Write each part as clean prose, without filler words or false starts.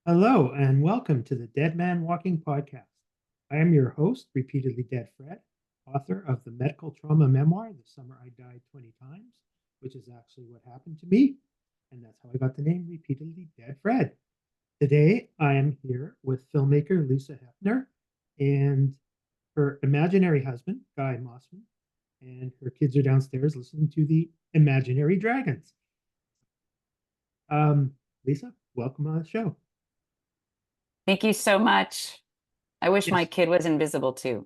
Hello and welcome to the Dead Man Walking podcast. I am your host, Repeatedly Dead Fred, author of the medical trauma memoir, The Summer I Died 20 Times, which is actually what happened to me. And that's how I got the name Repeatedly Dead Fred. Today, I am here with filmmaker Lisa Hepner and her imaginary husband, Guy Mossman, and her kids are downstairs listening to the Imaginary Dragons. Lisa, welcome on the show. Thank you so much. I wish my Yes, kid was invisible too.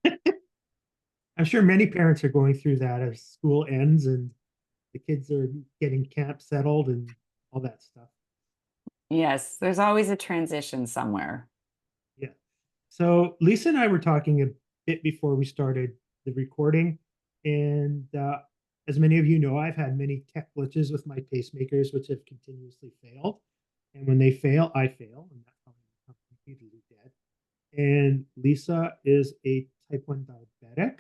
I'm sure many parents are going through that as school ends and the kids are getting camp settled and all that stuff. Yes, there's always a transition somewhere. Yeah. So Lisa and I were talking a bit before we started the recording, and as many of you know, I've had many tech glitches with my pacemakers, which have continuously failed. And when they fail, I fail, and that's how I become completely dead. And Lisa is a type 1 diabetic.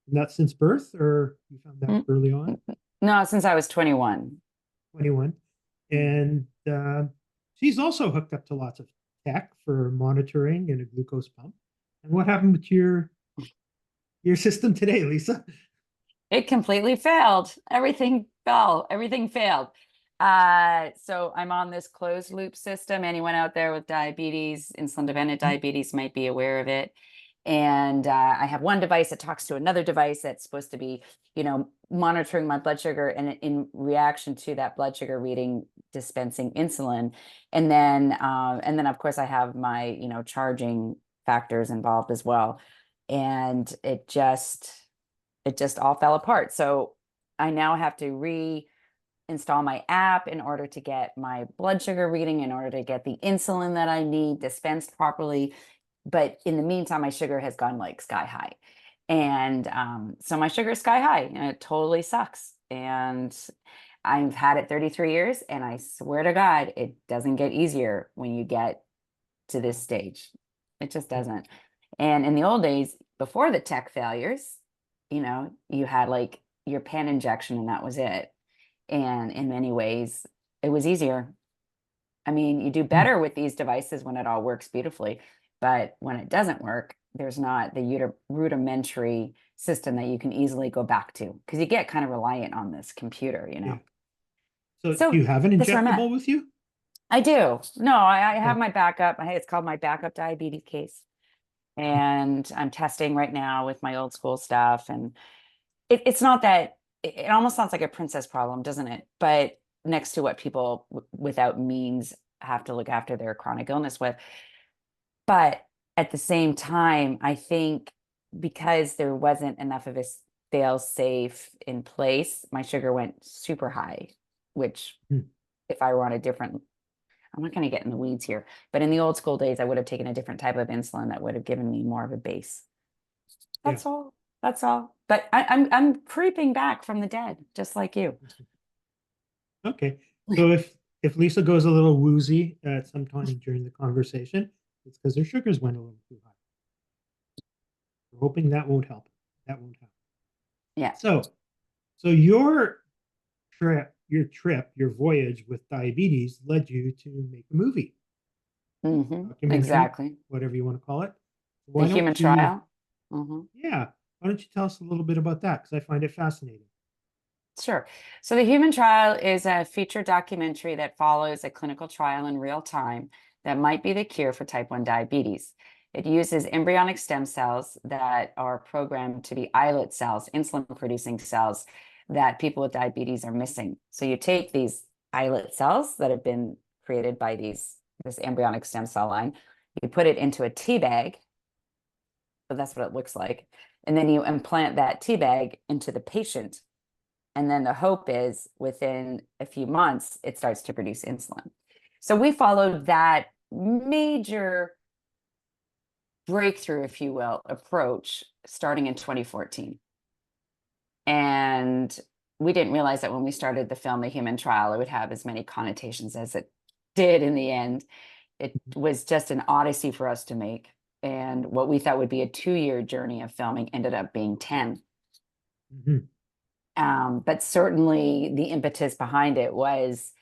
Not since birth, or you found that Mm, early on? No, since I was 21. 21. Mm. And she's also hooked up to lots of tech for monitoring and a glucose pump. And what happened with your system today, Lisa? It completely failed. Everything fell. Everything failed. So I'm on this closed loop system. Anyone out there with diabetes, insulin dependent diabetes might be aware of it. And I have one device that talks to another device that's supposed to be, monitoring my blood sugar and in reaction to that blood sugar reading, dispensing insulin. And then of course I have my, charging factors involved as well. And it just all fell apart. So I now have to reinstall my app in order to get my blood sugar reading, in order to get the insulin that I need dispensed properly. But in the meantime, my sugar has gone like sky high. And so my sugar is sky high and it totally sucks. And I've had it 33 years and I swear to God, it doesn't get easier when you get to this stage. It just doesn't. And in the old days, before the tech failures, you had like your pen injection and that was it. And in many ways, it was easier. I mean, you do better with these devices when it all works beautifully, but when it doesn't work, there's not the rudimentary system that you can easily go back to because you get kind of reliant on this computer. Yeah. So do So you have an that's where I'm at. injectable with you? I do. No, I have Okay. my backup. It's called my backup diabetes case. And I'm testing right now with my old school stuff. And it's not that it almost sounds like a princess problem, doesn't it? But next to what people without means have to look after their chronic illness with. But at the same time, I think because there wasn't enough of a fail safe in place, my sugar went super high, which Hmm. if I were on a different, I'm not going to get in the weeds here, but in the old school days, I would have taken a different type of insulin that would have given me more of a base. Yeah. That's all. That's all. But I'm creeping back from the dead, just like you. Okay. So if Lisa goes a little woozy at some time during the conversation, it's because her sugars went a little too high. We're hoping that won't help. That won't happen. Yeah. So your voyage with diabetes led you to make a movie, documentary, Exactly. whatever you want to call it. The Why human don't you, trial. Hmm. yeah, why don't you tell us a little bit about that? Because I find it fascinating. Sure. So the human trial is a feature documentary that follows a clinical trial in real time that might be the cure for type 1 diabetes. It uses embryonic stem cells that are programmed to be islet cells, insulin producing cells that people with diabetes are missing. So you take these islet cells that have been created by this embryonic stem cell line, you put it into a tea bag. So that's what it looks like. And then you implant that tea bag into the patient. And then the hope is within a few months, it starts to produce insulin. So we followed that major breakthrough, if you will, approach starting in 2014. And we didn't realize that when we started the film, The Human Trial, it would have as many connotations as it did in the end. It was just an odyssey for us to make. And what we thought would be a 2-year journey of filming ended up being 10. Mhm. But certainly the impetus behind it was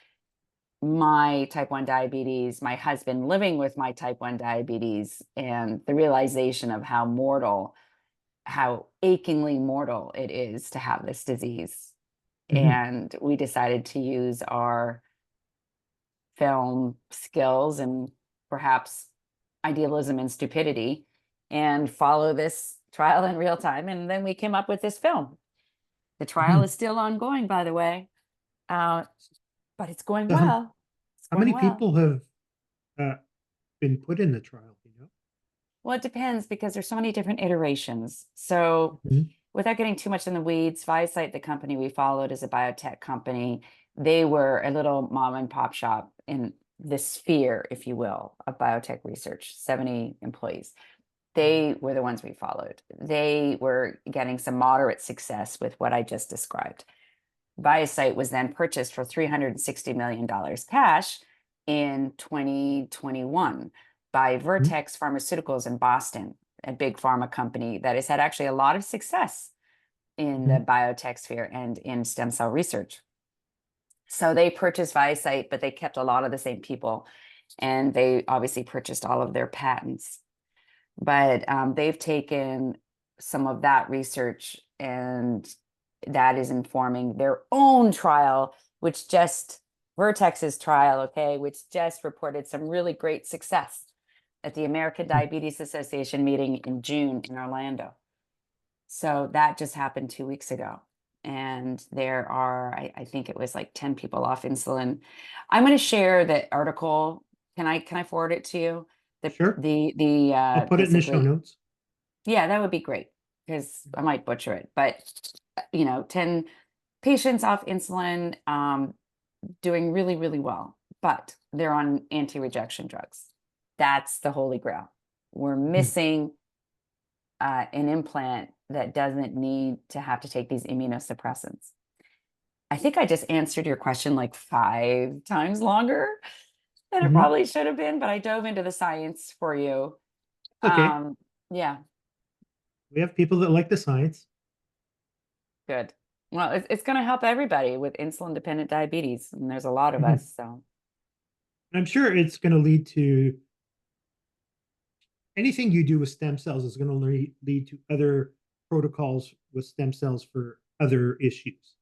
my type 1 diabetes, my husband living with my type 1 diabetes, and the realization of how mortal, how achingly mortal it is to have this disease. Mhm. And we decided to use our film skills and perhaps idealism and stupidity and follow this trial in real time. And then we came up with this film. The trial Mhm. is still ongoing, by the way, uh, but it's going So well. It's how going many well. people have uh, been put in the trial, you know? Well, it depends because there's so many different iterations. So, Mhm. without getting too much in the weeds, Visite, the company we followed, is a biotech company. They were a little mom and pop shop in the sphere, if you will, of biotech research, 70 employees. Mhm. They were the ones we followed. They were getting some moderate success with what I just described. Visite was then purchased for $360 million cash in 2021 by Mhm. Vertex Pharmaceuticals in Boston, a big pharma company that has had actually a lot of success in the Mhm. biotech sphere and in stem cell research. So they purchased Visite, but they kept a lot of the same people, and they obviously purchased all of their patents. But they've taken some of that research, and that is informing their own trial, which just Vertex's trial, okay, which just reported some really great success at the American Mhm. Diabetes Association meeting in June in Orlando. So that just happened 2 weeks ago. And there are, I think it was like 10 people off insulin. I'm going to share the article. Can I forward it to you? Sure. I'll put it in the show Basically, notes. yeah, that would be great because I might butcher it. But 10 patients off insulin, doing really, really well, but they're on anti-rejection drugs. That's the holy grail. We're Mhm. missing an implant that doesn't need to have to take these immunosuppressants. I think I just answered your question like 5 times longer than it Mhm. probably should have been, but I dove into the science for you. Okay. Um, yeah, We have people that like the science. good. Well, it's going to help everybody with insulin dependent diabetes, and there's a lot of Mhm. us. So, I'm sure it's going to lead to anything you do with stem cells is going to lead to other protocols with stem cells for other issues.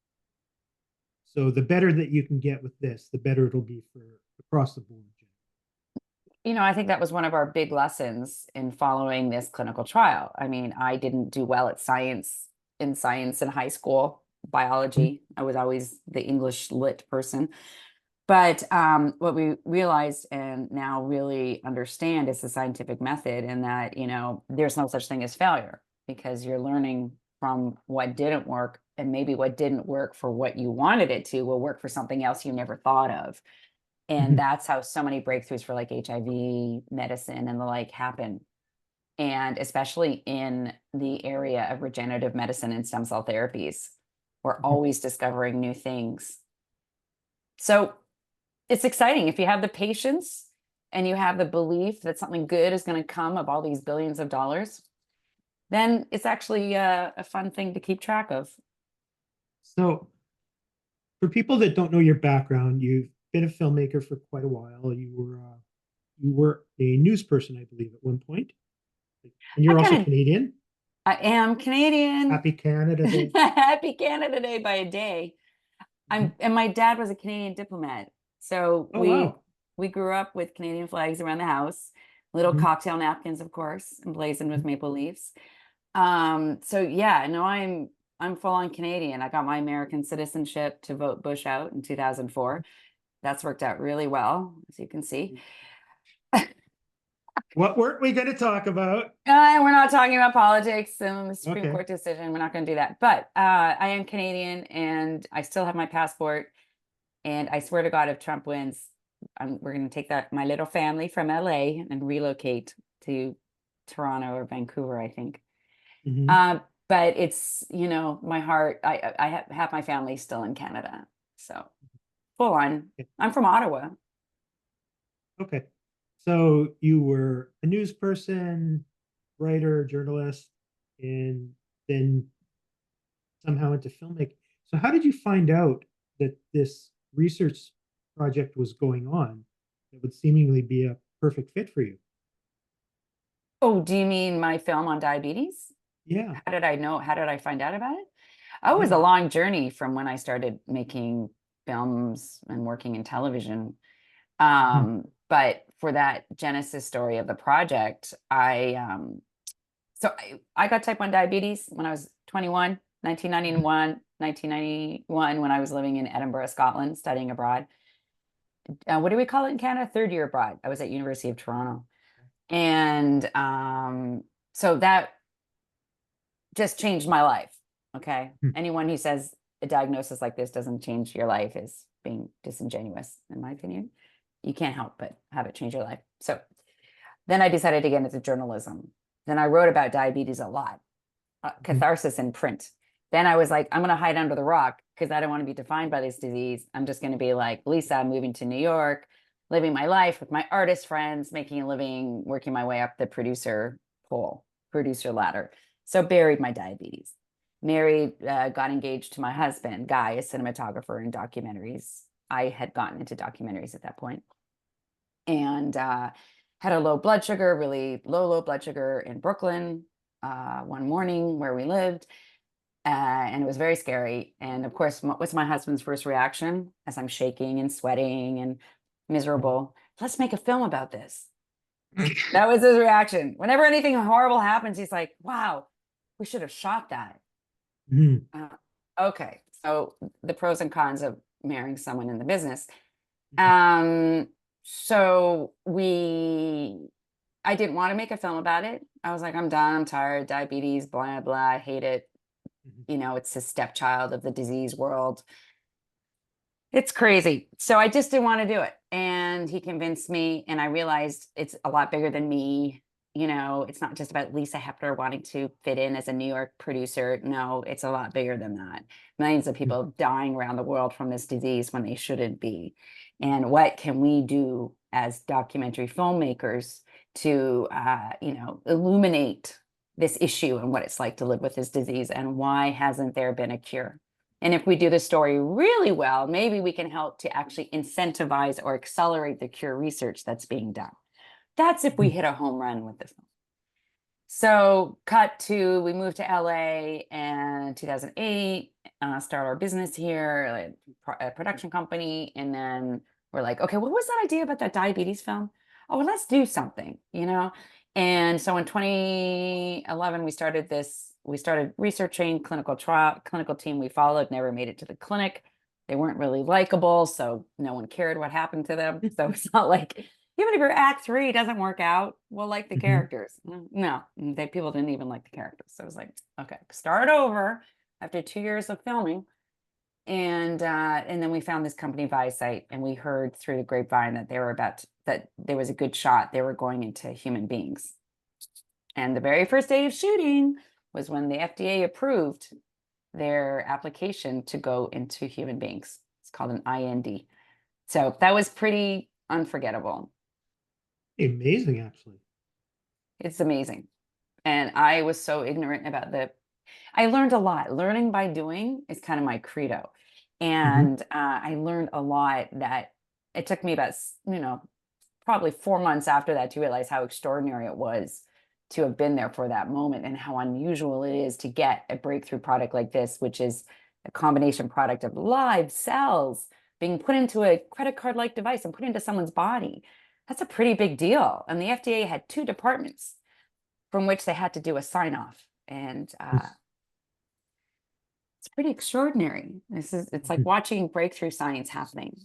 So the better that you can get with this, the better it'll be for across the board. I think that was one of our big lessons in following this clinical trial. I mean, I didn't do well at science in high school, Mhm. biology. I was always the English lit person. But what we realized and now really understand is the scientific method, and that, there's no such thing as failure because you're learning from what didn't work, and maybe what didn't work for what you wanted it to will work for something else you never thought of. And Mhm. that's how so many breakthroughs for like HIV medicine and the like happen. And especially in the area of regenerative medicine and stem cell therapies, we're Mhm. always discovering new things. So it's exciting if you have the patience and you have the belief that something good is going to come of all these billions of dollars, then it's actually a fun thing to keep track of. So for people that don't know your background, you've been a filmmaker for quite a while. You were a news person, I believe, at one point, and I you're also kind of Canadian. I am Canadian. Happy Canada Day. Happy Canada Day by a day. Mhm. And my dad was a Canadian diplomat. So Oh we wow. we grew up with Canadian flags around the house, little Mhm. cocktail napkins, of course, emblazoned with Mhm. maple leaves. So yeah, no, I'm full on Canadian. I got my American citizenship to vote Bush out in 2004. That's worked out really well, as you can see. What weren't we going to talk about? We're not talking about politics and the Supreme Okay. Court decision. We're not going to do that. But I am Canadian and I still have my passport. And I swear to God, if Trump wins, we're going to take my little family from LA and relocate to Toronto or Vancouver, I think. Mhm. Uh, but it's, my heart, I have my family still in Canada. So full on. I'm from Ottawa. Okay. So you were a news person, writer, journalist, and then somehow into filmmaking. So how did you find out that this research project was going on that would seemingly be a perfect fit for you. Oh, do you mean my film on diabetes? Yeah, How did I know? How did I find out about it? Oh, it was yeah. a long journey from when I started making films and working in television. Mhm. But for that genesis story of the project, I got type 1 diabetes when I was 21, 1991, when I was living in Edinburgh, Scotland, studying abroad. What do we call it in Canada? Third year abroad. I was at University of Toronto. And so that just changed my life. Okay. Mhm. Anyone who says a diagnosis like this doesn't change your life is being disingenuous, in my opinion. You can't help but have it change your life. So then I decided to get into journalism. Then I wrote about diabetes a lot, Mhm. catharsis in print. Then I was like, I'm going to hide under the rock because I don't want to be defined by this disease. I'm just going to be like Lisa, moving to New York, living my life with my artist friends, making a living, working my way up the producer ladder. So buried my diabetes. Married, got engaged to my husband, Guy, a cinematographer in documentaries. I had gotten into documentaries at that point, and had a low blood sugar, really low blood sugar in Brooklyn one morning where we lived. And it was very scary. And of course, what's my husband's first reaction as I'm shaking and sweating and miserable? Let's make a film about this. That was his reaction. Whenever anything horrible happens, he's like, wow, we should have shot that. Mhm. Uh, okay. So the pros and cons of marrying someone in the business. Mhm. Um, so I didn't want to make a film about it. I was like, I'm done. I'm tired. Diabetes, blah, blah. I hate it. Mhm. You know, it's a stepchild of the disease world. It's crazy. So I just didn't want to do it. And he convinced me, and I realized it's a lot bigger than me. You know, it's not just about Lisa Hepner wanting to fit in as a New York producer. No, it's a lot bigger than that. Millions of Mhm. people dying around the world from this disease when they shouldn't be. And what can we do as documentary filmmakers to, illuminate this issue and what it's like to live with this disease, and why hasn't there been a cure? And if we do the story really well, maybe we can help to actually incentivize or accelerate the cure research that's being done. That's if we Mhm. hit a home run with this film. So, cut to, we moved to LA in 2008, start our business here, like a production company. And then we're like, okay, what was that idea about that diabetes film? Oh, well, let's do something, you know? And so in 2011, we started researching clinical team we followed, never made it to the clinic. They weren't really likable, so no one cared what happened to them. So it's not like, even if your act 3 doesn't work out, we'll like the Mhm. characters. No, people didn't even like the characters. So I was like, okay, start over after 2 years of filming. And then we found this company, Visite, and we heard through the grapevine that that there was a good shot they were going into human beings. And the very first day of shooting was when the FDA approved their application to go into human beings. It's called an IND. So that was pretty unforgettable. Amazing, actually. It's amazing. And I was so ignorant about I learned a lot. Learning by doing is kind of my credo. Mhm. And I learned a lot that it took me about, probably 4 months after that to realize how extraordinary it was to have been there for that moment, and how unusual it is to get a breakthrough product like this, which is a combination product of live cells being put into a credit card like device and put into someone's body. That's a pretty big deal. And the FDA had two departments from which they had to do a sign off. And it's pretty extraordinary. It's like Mhm. watching breakthrough science happening.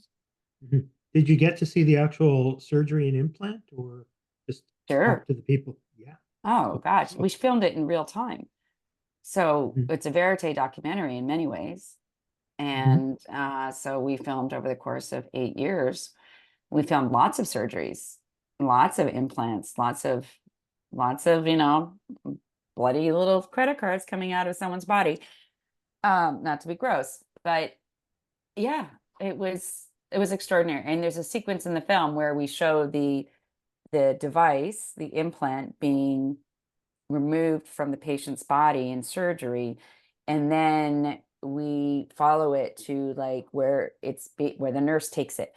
Mhm. Did you get to see the actual surgery and implant, or just talk Sure. to the people? Yeah. Oh So, gosh, we so. filmed it in real time. So Mhm. it's a verite documentary in many ways. Mhm. And so we filmed over the course of 8 years. We filmed lots of surgeries, lots of implants, lots of, bloody little credit cards coming out of someone's body. Not to be gross, but yeah, it was extraordinary. And there's a sequence in the film where we show the device, the implant, being removed from the patient's body in surgery, and then we follow it to like where where the nurse takes it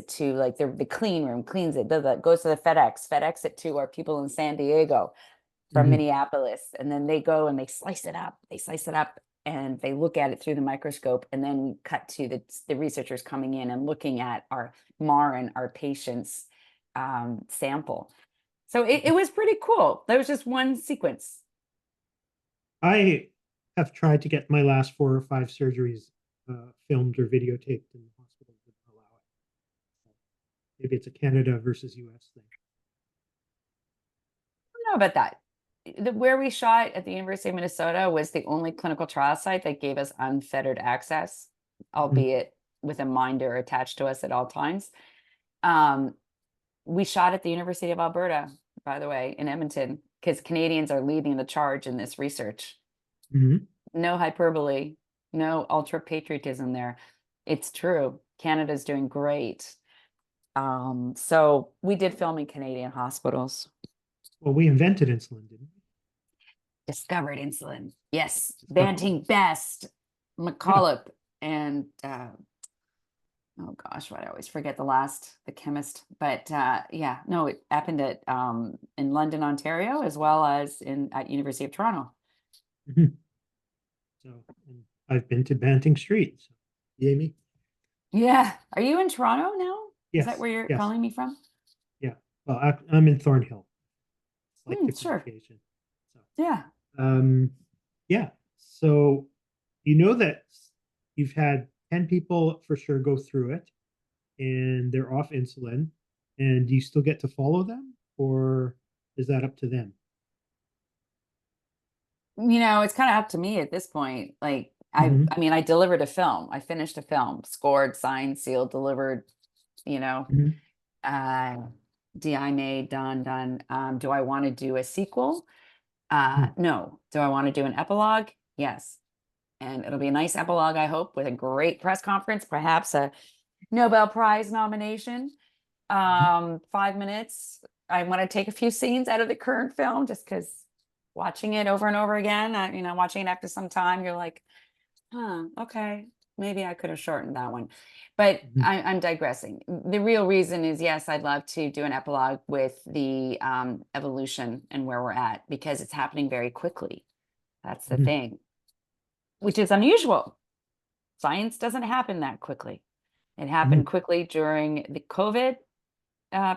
to like the clean room, cleans it, does that, goes to the FedEx it to our people in San Diego from Hmm. Minneapolis, and then they go and they slice it up, and they look at it through the microscope, and then we cut to the researchers coming in and looking at our Marin, our patient's sample. So it was pretty cool. That was just one sequence. I have tried to get my last 4 or 5 surgeries filmed or videotaped, and the hospital didn't allow it. So maybe it's a Canada versus US thing. I don't know about that. Where we shot at the University of Minnesota was the only clinical trial site that gave us unfettered access, Mhm. albeit with a minder attached to us at all times. Um, we shot at the University of Alberta, by the way, in Edmonton, because Canadians are leading the charge in this research. Mhm. No hyperbole, no ultra patriotism there. It's true. Canada's doing great. So we did film in Canadian hospitals. Well, we invented insulin, didn't we? Discovered insulin. Yes. Discovered it. Banting Best, Yeah. McCulloch, and oh gosh, what I always forget the chemist. But yeah, no, it happened at in London, Ontario, as well as at University of Toronto. Mhm. So, and I've been to Banting Street. So, yay me. Yeah. Are you in Toronto now? Is that Yes. where you're Yes. calling me from? Yeah. Well, I'm in Thornhill. Slight Sure. differentiation. So, Yeah. um, yeah. So, you know that you've had 10 people for sure go through it, and they're off insulin, and do you still get to follow them, or is that up to them? It's kind of up to me at this point. Like Hmm. I mean, I delivered a film. I finished a film, scored, signed, sealed, delivered, you know, Hmm. uh DI made, done. Do I want to do a sequel? Hmm. No. Do I want to do an epilogue? Yes. And it'll be a nice epilogue, I hope, with a great press conference, perhaps a Nobel Prize nomination. 5 minutes. I want to take a few scenes out of the current film just because watching it over and over again, watching it after some time, you're like, huh, okay, maybe I could have shortened that one. But Hmm. I'm digressing. The real reason is, yes, I'd love to do an epilogue with the evolution and where we're at because it's happening very quickly. That's the Hmm. thing, which is unusual. Science doesn't happen that quickly. It happened Hmm. quickly during the COVID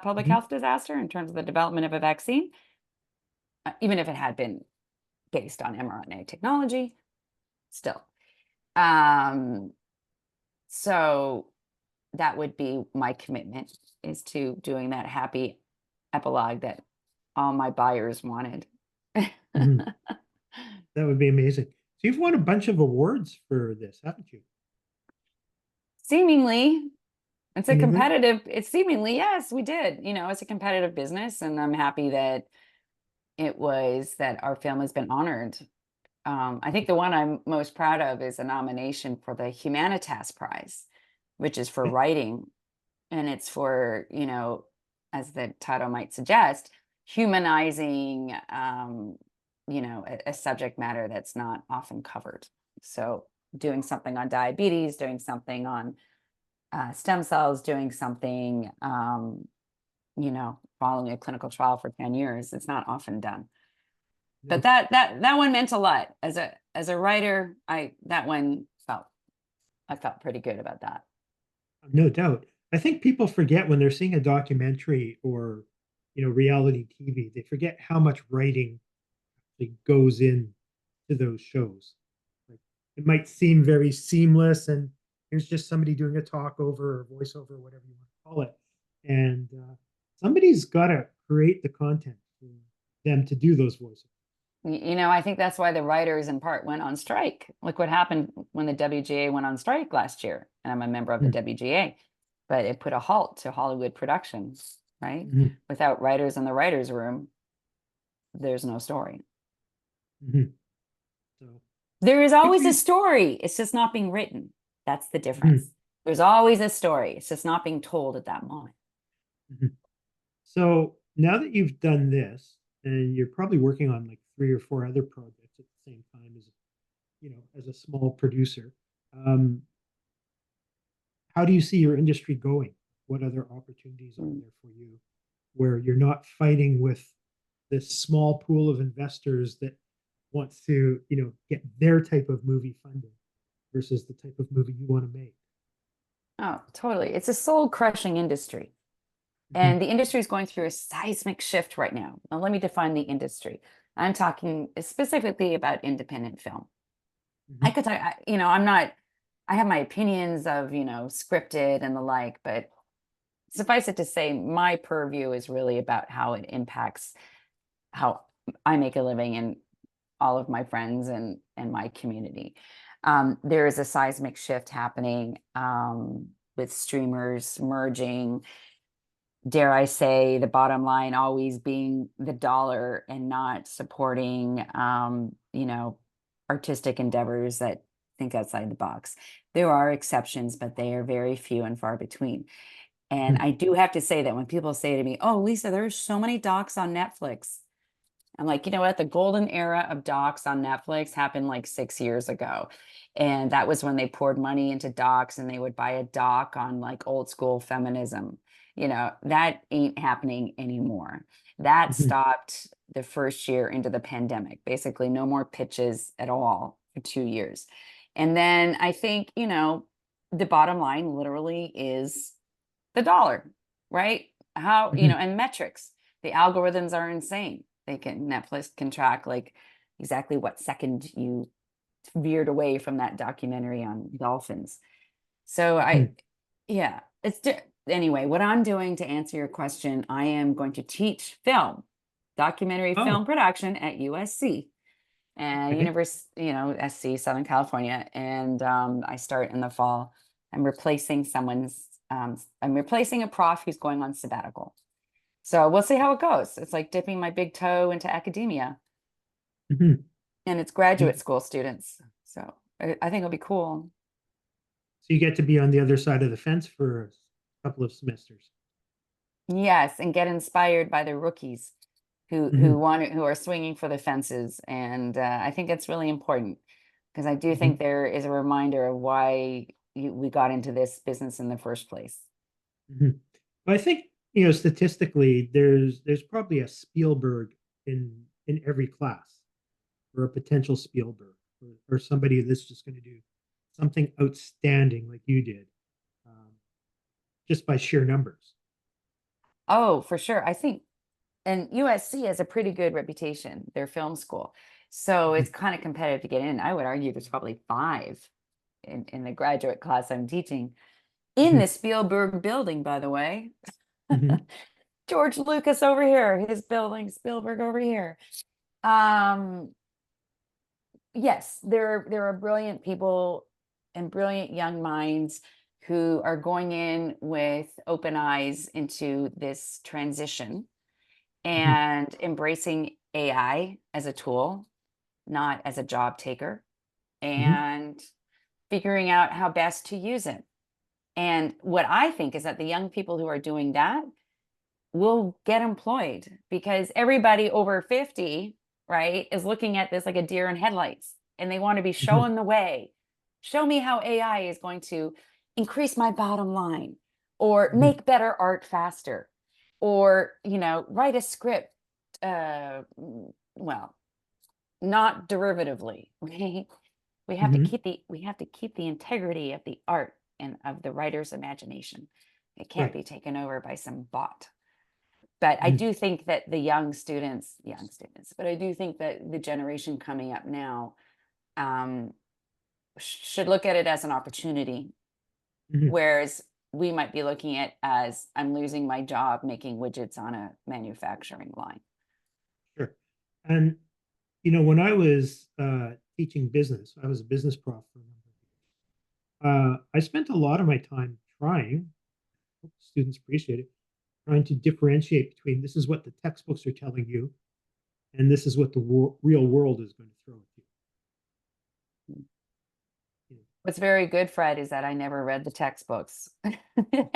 public Hmm. health disaster in terms of the development of a vaccine, even if it had been based on mRNA technology, still. Um, so that would be my commitment is to doing that happy epilogue that all my buyers wanted. Hmm. That would be amazing. So you've won a bunch of awards for this, haven't you? Seemingly, Seemingly. it's seemingly, yes, we did. It's a competitive business, and I'm happy that our film has been honored. I think the one I'm most proud of is a nomination for the Humanitas Prize, which is for Okay. writing. And it's for, as the title might suggest, humanizing, a subject matter that's not often covered. So doing something on diabetes, doing something on stem cells, doing something, following a clinical trial for 10 years, it's not often done. But No, that one meant a lot as a writer. I felt pretty good about that. no doubt. I think people forget when they're seeing a documentary or, reality TV, they forget how much writing actually goes in to those shows. Like it might seem very seamless and here's just somebody doing a talk over or voiceover, whatever you want to call it. And somebody's got to create the content for them to do those voiceovers. I think that's why the writers in part went on strike. Look what happened when the WGA went on strike last year. And I'm a member of the Mm-hmm. WGA, but it put a halt to Hollywood productions, right? Mm-hmm. Without writers in the writers' room, there's no story. Mm-hmm. So There is I think always a we. story. It's just not being written. That's the Mhm. difference. There's always a story. It's just not being told at that moment. Mhm. So now that you've done this, and you're probably working on like 3 or 4 other projects at the same time as as a small producer. Um, how do you see your industry going? What other opportunities are Mm. there for you where you're not fighting with this small pool of investors that wants to, get their type of movie funded versus the type of movie you want to make? Oh, totally. It's a soul crushing industry. Mhm, And the industry is going through a seismic shift right now. Now, let me define the industry. I'm talking specifically about independent film. I mhm, could talk, I'm not, I have my opinions of, scripted and the like, but suffice it to say, my purview is really about how it impacts how I make a living and all of my friends and my community. There is a seismic shift happening with streamers merging, dare I say, the bottom line always being the dollar and not supporting, artistic endeavors that think outside the box. There are exceptions, but they are very few and far between. And mhm, I do have to say that when people say to me, "Oh, Lisa, there's so many docs on Netflix," I'm like, you know what? The golden era of docs on Netflix happened like 6 years ago. And that was when they poured money into docs and they would buy a doc on like old school feminism. That ain't happening anymore. That mhm. stopped the first year into the pandemic. Basically, no more pitches at all for 2 years. And then I think, the bottom line literally is the dollar, right? How, Mhm. and metrics. The algorithms are insane. Netflix can track like exactly what second you veered away from that documentary on dolphins. So Mhm. yeah, anyway, what I'm doing to answer your question, I am going to teach documentary film Oh, production at USC and okay. SC, Southern California. And I start in the fall. I'm replacing a prof who's going on sabbatical. So we'll see how it goes. It's like dipping my big toe into academia, Mhm. and it's You- graduate school students. So I think it'll be cool. So you get to be on the other side of the fence for a couple of semesters. Yes, and get inspired by the rookies Mhm, who are swinging for the fences. And I think it's really important because I do think mhm, there is a reminder of why we got into this business in the first place. mhm. But I think, statistically, there's probably a Spielberg in every class, or a potential Spielberg, or somebody that's just going to do something outstanding like you did, um, just by sheer numbers. Oh, for sure. I think, and USC has a pretty good reputation, their film school. So it's Mhm, kind of competitive to get in. I would argue there's probably five in the graduate class I'm teaching in the mhm, Spielberg building, by the way. mhm, George Lucas over here, his building, Spielberg over here. Um, yes, there are brilliant people and brilliant young minds who are going in with open eyes into this transition mhm, and embracing AI as a tool, not as a job taker, mhm, and figuring out how best to use it. And what I think is that the young people who are doing that will get employed because everybody over 50, right, is looking at this like a deer in headlights and they want to be mhm, shown the way. Show me how AI is going to increase my bottom line or mhm, make better art faster or, write a script well, not derivatively. We have to mhm. keep the integrity of the art and of the writer's imagination. It can't Right. be taken over by some bot. But I Mhm, do think that the young students, but I do think that the generation coming up now um, should look at it as an opportunity, mhm. whereas we might be looking at as I'm losing my job making widgets on a manufacturing line. Sure. And when I was teaching business, I was a business prof for a number of years. I spent a lot of my time trying, hope students appreciate it, trying to differentiate between this is what the textbooks are telling you, and this is what the real world is going to throw at you. What's very good, Fred, is that I never read the textbooks. You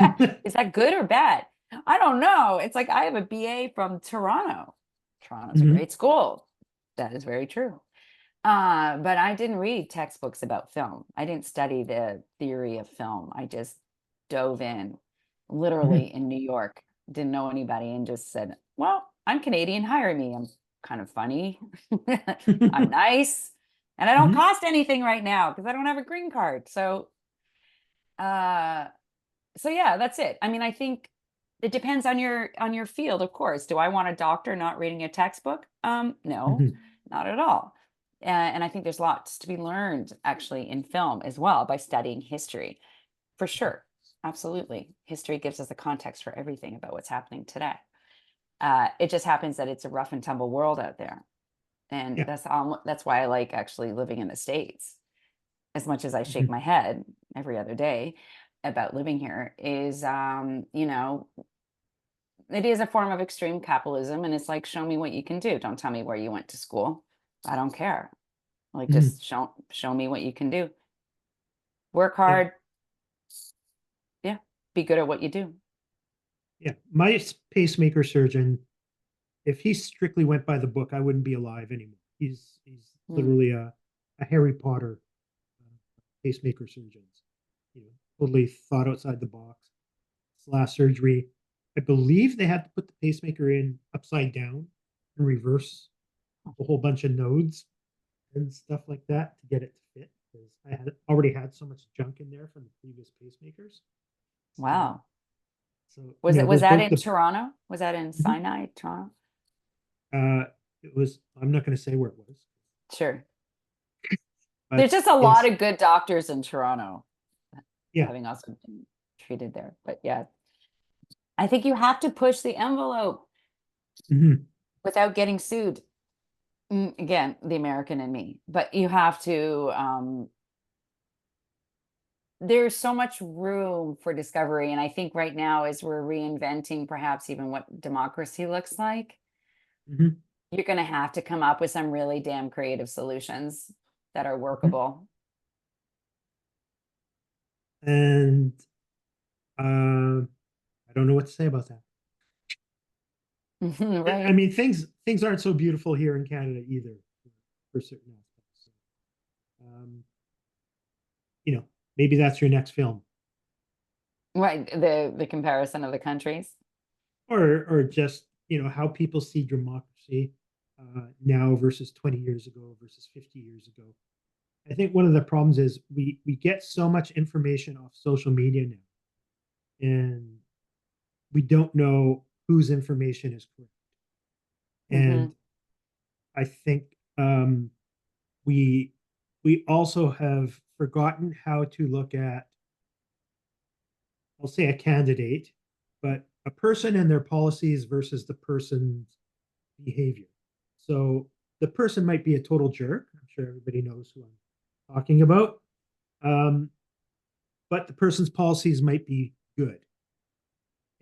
Is that good or bad? I don't know. It's like I have a BA from Toronto. Toronto's a Mhm, great school. That is very true. But I didn't read textbooks about film. I didn't study the theory of film. I just dove in, literally Mhm. in New York, didn't know anybody, and just said, well, I'm Canadian, hire me. I'm kind of funny. I'm nice. And I don't Mhm. cost anything right now because I don't have a green card. Uh, so yeah, that's it. I mean, I think it depends on your field, of course. Do I want a doctor not reading a textbook? No, Mhm. not at all. And I think there's lots to be learned actually in film as well by studying history, for sure. Absolutely. History gives us the context for everything about what's happening today. It just happens that it's a rough and tumble world out there. And Yeah. that's why I like actually living in the States. As much as I shake Mhm. my head every other day about living here, is it is a form of extreme capitalism, and it's like, show me what you can do. Don't tell me where you went to school. I don't care. Like, Mhm. just show me what you can do. Work Yeah. hard. Yeah, be good at what you do. Yeah. My pacemaker surgeon, if he strictly went by the book, I wouldn't be alive anymore. He's Mm. literally a Harry Potter pacemaker surgeon. You know, totally thought outside the box. This last surgery, I believe they had to put the pacemaker in upside down and reverse a whole bunch of nodes and stuff like that to get it to fit because I had already had so much junk in there from the previous pacemakers. So, Wow. Was there's that both in the. Toronto? Was that in Mhm. Sinai, Toronto? It was. I'm not going to say where it was, Sure. There's but just a lot yes, of good doctors in Toronto, yeah. having also been treated there. But yeah, I think you have to push the envelope Mhm. without getting sued. Again, the American in me, but you have to, there's so much room for discovery. And I think right now, as we're reinventing perhaps even what democracy looks like, Mhm. you're going to have to come up with some really damn creative solutions that are Mhm. workable. And I don't know what to say about that. I Right. mean, things aren't so beautiful here in Canada either for certain aspects. So, you know, maybe that's your next film, Right. The comparison of the countries. or just how people see democracy now versus 20 years ago versus 50 years ago. I think one of the problems is we get so much information off social media now, and we don't know whose information is correct. And Hmm. I think we we also have forgotten how to look at, I'll say, a candidate, but a person and their policies versus the person's behavior. So the person might be a total jerk. I'm sure everybody knows who I'm talking about. Um, but the person's policies might be good.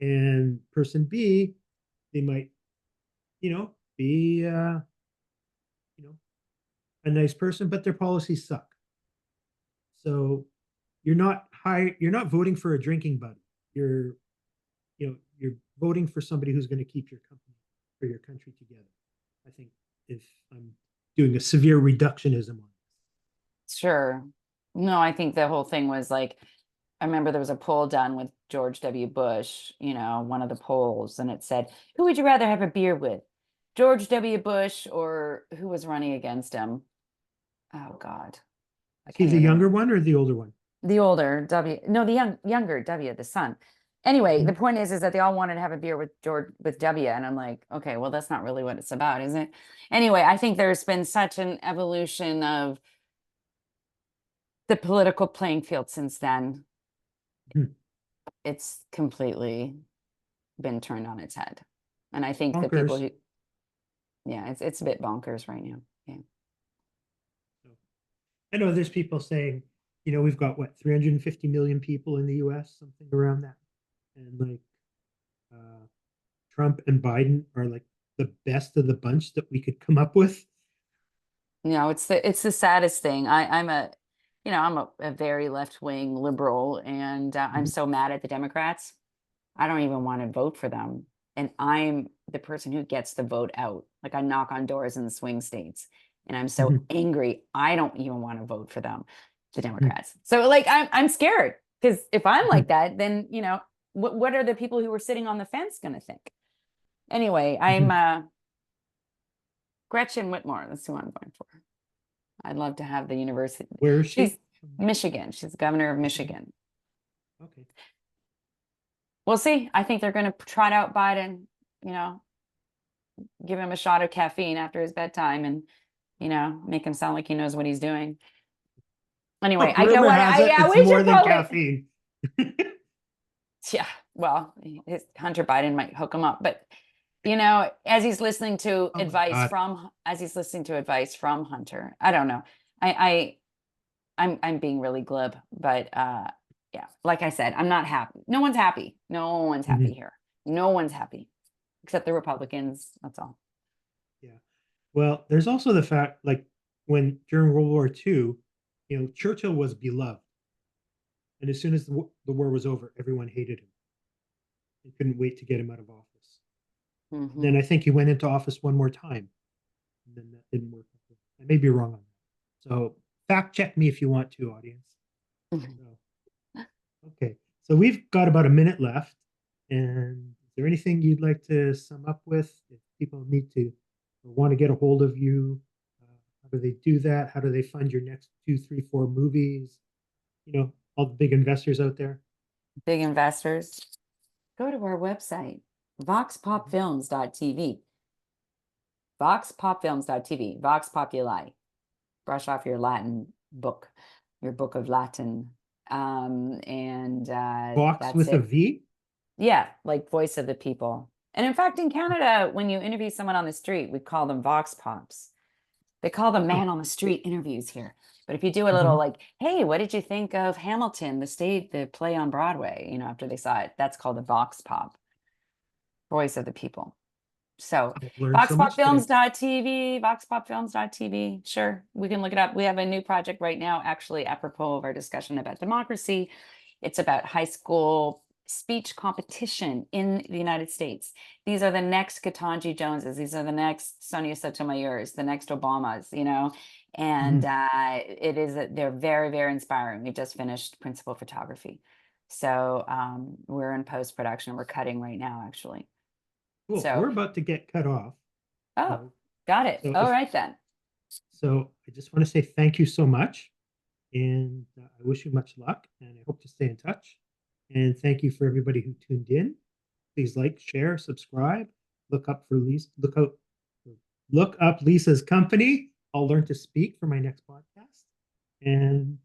And person B, they might, be, you know, a nice person, but their policies suck. So you're not voting for a drinking buddy. You're voting for somebody who's going to keep your company or your country together. I think if I'm doing a severe reductionism on Sure. No, I think the whole thing was like, I remember there was a poll done with George W. Bush, one of the polls, and it said, who would you rather have a beer with? George W. Bush, or who was running against him? Oh God, I is he can't the even younger remember. one or the older one? The older W, no, the younger W, the son. Anyway, Mhm. the point is that they all wanted to have a beer with W, and I'm like, okay, well, that's not really what it's about, is it? Anyway, I think there's been such an evolution of the political playing field since then. Mhm. It's completely been turned on its head. And I think the people Bonkers. who, yeah, it's a bit bonkers right now. Yeah. So, I know there's people saying, we've got what, 350 million people in the US, something around that. And like uh, Trump and Biden are like the best of the bunch that we could come up with. It's the saddest thing. I'm a very left wing liberal, and I'm Mhm. so mad at the Democrats. I don't even want to vote for them. And I'm the person who gets the vote out. Like, I knock on doors in the swing states and I'm so angry, I don't even want to vote for them, the Democrats. So like, I'm scared, because if I'm like that, then, you know, what are the people who were sitting on the fence going to think? Anyway, I'm Gretchen Whitmore. That's who I'm going for. I'd love to have the university. Where is She's she? Michigan. She's governor of Michigan. Okay. We'll see. I think they're going to trot out Biden, you know, give him a shot of caffeine after his bedtime, and, you know, make him sound like he knows what he's doing. Anyway, I go, Rumor has it it's we more should than probably, caffeine. yeah, well, Hunter Biden might hook him up, but, you know, as he's listening to Oh my advice God. from Hunter, I don't know. I'm being really glib, but yeah, like I said, I'm not happy. No one's happy. No one's happy here. No one's happy except the Republicans. That's all. Yeah. Well, there's also the fact, like, when during World War II, you know, Churchill was beloved. And as soon as the war was over, everyone hated him and couldn't wait to get him out of office. And then I think he went into office one more time, and then that didn't work. I may be wrong on that. So fact check me if you want to, audience. So, okay. So we've got about a minute left. And is there anything you'd like to sum up with? If people need to or want to get a hold of you, how do they do that? How do they fund your next 2, 3, 4 movies? You know, all the big investors out there. Big investors, go to our website, voxpopfilms.tv. Voxpopfilms.tv. Vox Populi. Brush off your Latin book, your book of Latin. Vox That's with a it. V? Yeah, like voice of the people. And in fact, in Canada, when you interview someone on the street, we call them Vox Pops. They call them man on the street interviews here. But if you do a little like, hey, what did you think of Hamilton, the play on Broadway, you know, after they saw it, that's called a Vox Pop, voice of the people. So I've learned so much today. voxpopfilms.tv, voxpopfilms.tv. Sure, we can look it up. We have a new project right now, actually, apropos of our discussion about democracy. It's about high school speech competition in the United States. These are the next Ketanji Joneses. These are the next Sonia Sotomayor's, the next Obamas, you know, and they're very, very inspiring. We just finished principal photography. So we're in post-production. We're cutting right now, actually. Cool. So We're about to get cut off. oh, got it. So All right then. So I just want to say thank you so much. And I wish you much luck. And I hope to stay in touch. And thank you for everybody who tuned in. Please like, share, subscribe. Look up Lisa's company. I'll learn to speak for my next podcast. And